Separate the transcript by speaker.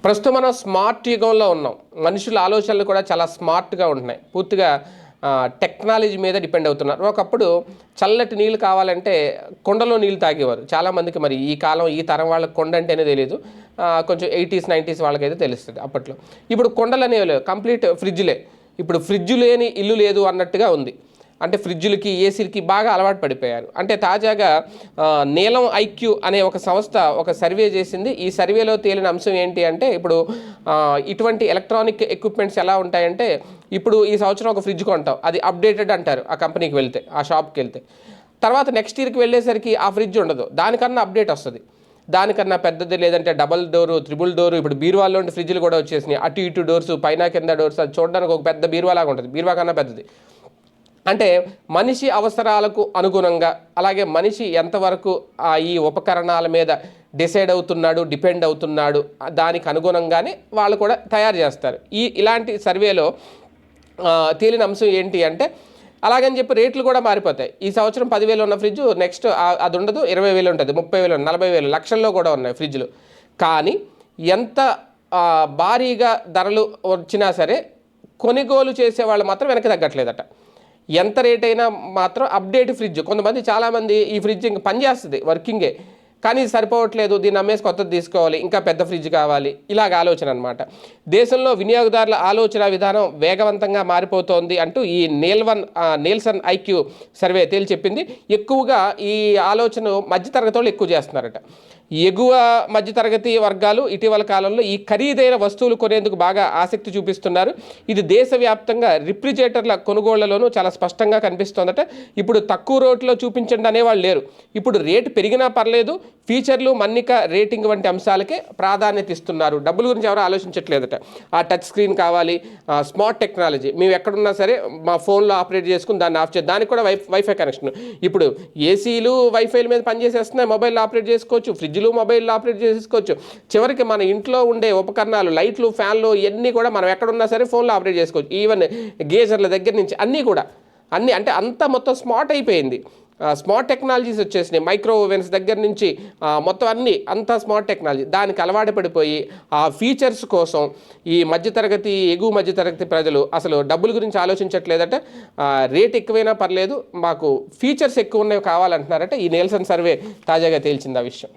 Speaker 1: ప్రస్తుతం మనం స్మార్ట్ యుగంలో ఉన్నాం. మనుషుల ఆలోచనలు కూడా చాలా స్మార్ట్గా ఉంటున్నాయి. పూర్తిగా టెక్నాలజీ మీద డిపెండ్ అవుతున్నారు. ఒకప్పుడు చల్లటి నీళ్ళు కావాలంటే కొండలో నీళ్ళు తాగేవారు చాలామందికి. మరి ఈ కాలం ఈ తరం వాళ్ళకి కొండ అంటేనే తెలియదు. కొంచెం 80s 90s వాళ్ళకైతే తెలుస్తుంది అప్పట్లో. ఇప్పుడు కొండలు అనేవి లేవు, కంప్లీట్ ఫ్రిడ్జ్లే. ఇప్పుడు ఫ్రిడ్జ్ లేని ఇల్లు లేదు అన్నట్టుగా ఉంది. అంటే ఫ్రిడ్జులకి ఏసీలకి బాగా అలవాటు పడిపోయారు. అంటే తాజాగా నీలం ఐక్యూ అనే ఒక సంస్థ ఒక సర్వే చేసింది. ఈ సర్వేలో తేలిన అంశం ఏంటి అంటే, ఇప్పుడు ఇటువంటి ఎలక్ట్రానిక్ ఎక్విప్మెంట్స్ ఎలా ఉంటాయంటే, ఇప్పుడు ఈ సంవత్సరం ఒక ఫ్రిడ్జ్ కొంటాం, అది అప్డేటెడ్ అంటారు ఆ కంపెనీకి వెళ్తే, ఆ షాప్కి వెళ్తే. తర్వాత నెక్స్ట్ ఇయర్కి వెళ్ళేసరికి ఆ ఫ్రిడ్జ్ ఉండదు, దానికన్నా అప్డేట్ వస్తుంది, దానికన్నా పెద్దది, లేదంటే డబల్ డోరు, త్రిబుల్ డోరు. ఇప్పుడు బీరువాల్లో ఉండే ఫ్రిడ్జ్లు కూడా వచ్చేసినాయి, అటు ఇటు డోర్స్, పైన కింద డోర్స్. అది చూడడానికి ఒక పెద్ద బీరువాలాగా ఉంటుంది, బీరువా కన్నా పెద్దది. అంటే మనిషి అవసరాలకు అనుగుణంగా, అలాగే మనిషి ఎంతవరకు ఈ ఉపకరణాల మీద డిసైడ్ అవుతున్నాడు, డిపెండ్ అవుతున్నాడు, దానికి అనుగుణంగానే వాళ్ళు కూడా తయారు చేస్తారు. ఇలాంటి సర్వేలో తేలిన అంశం ఏంటి అంటే, అలాగని చెప్పి రేట్లు కూడా మారిపోతాయి. ఈ సంవత్సరం 10,000 ఉన్న ఫ్రిడ్జ్ నెక్స్ట్ అది ఉండదు, 20,000 ఉంటుంది, 30,000, 40,000, లక్షల్లో కూడా ఉన్నాయి ఫ్రిడ్జ్లు. కానీ ఎంత భారీగా ధరలు వచ్చినా సరే కొనుగోలు చేసేవాళ్ళు మాత్రం వెనక్కి తగ్గట్లేదట. ఎంత రేట్ అయినా మాత్రం అప్డేట్ ఫ్రిడ్జ్. కొంతమంది చాలామంది ఈ ఫ్రిడ్జ్ ఇంక పనిచేస్తుంది, వర్కింగే, కానీ సరిపోవట్లేదు, దీన్ని అమ్మేసి కొత్తది తీసుకోవాలి, ఇంకా పెద్ద ఫ్రిడ్జ్ కావాలి, ఇలాగ ఆలోచన అనమాట. దేశంలో వినియోగదారుల ఆలోచన విధానం వేగవంతంగా మారిపోతోంది అంటూ ఈ నీల్సన్ ఐక్యూ సర్వే తేల్చి చెప్పింది. ఎక్కువగా ఈ ఆలోచన మధ్యతరగతి వాళ్ళు ఎక్కువ చేస్తున్నారట. ఎగువ మధ్యతరగతి వర్గాలు ఇటీవల కాలంలో ఈ ఖరీదైన వస్తువులు కొనేందుకు బాగా ఆసక్తి చూపిస్తున్నారు. ఇది దేశవ్యాప్తంగా రిఫ్రిజిరేటర్ల కొనుగోళ్లలోనూ చాలా స్పష్టంగా కనిపిస్తోందట. ఇప్పుడు తక్కువ రేట్లో చూపించండి అనేవాళ్ళు లేరు. ఇప్పుడు రేటు పెరిగినా పర్లేదు, ఫీచర్లు, మన్నిక, రేటింగ్ వంటి అంశాలకే ప్రాధాన్యత ఇస్తున్నారు. డబ్బుల గురించి ఎవరు ఆలోచించట్లేదట. ఆ టచ్ స్క్రీన్ కావాలి, స్మార్ట్ టెక్నాలజీ, మేము ఎక్కడున్నా సరే మా ఫోన్లో ఆపరేట్ చేసుకుని దాన్ని ఆఫ్ చేయాలి, దానికి కూడా వైఫై కనెక్షన్. ఇప్పుడు ఏసీలు వైఫైల మీద పనిచేసేస్తున్నాయి, మొబైల్లో ఆపరేట్ చేసుకోవచ్చు, ఫ్రిడ్జ్లు మొబైల్లో ఆపరేట్ చేసుకోవచ్చు. చివరికి మన ఇంట్లో ఉండే ఉపకరణాలు, లైట్లు, ఫ్యాన్లు, ఇవన్నీ కూడా మనం ఎక్కడున్నా సరే ఫోన్లో ఆపరేట్ చేసుకోవచ్చు. ఈవెన్ గేజర్ల దగ్గర నుంచి అన్నీ అంటే అంతా మొత్తం స్మార్ట్ అయిపోయింది. స్మార్ట్ టెక్నాలజీస్ వచ్చేసినాయి, మైక్రో ఓవెన్స్ దగ్గర నుంచి మొత్తం అంతా స్మార్ట్ టెక్నాలజీ. దానికి అలవాటు పడిపోయి ఆ ఫీచర్స్ కోసం ఈ ఎగువ మధ్యతరగతి ప్రజలు అసలు డబ్బుల గురించి ఆలోచించట్లేదట. రేట్ ఎక్కువైనా పర్లేదు, మాకు ఫీచర్స్ ఎక్కువ ఉన్నవి కావాలంటున్నారట. ఈ నీల్సన్ సర్వే తాజాగా తేల్చింది ఆ విషయం.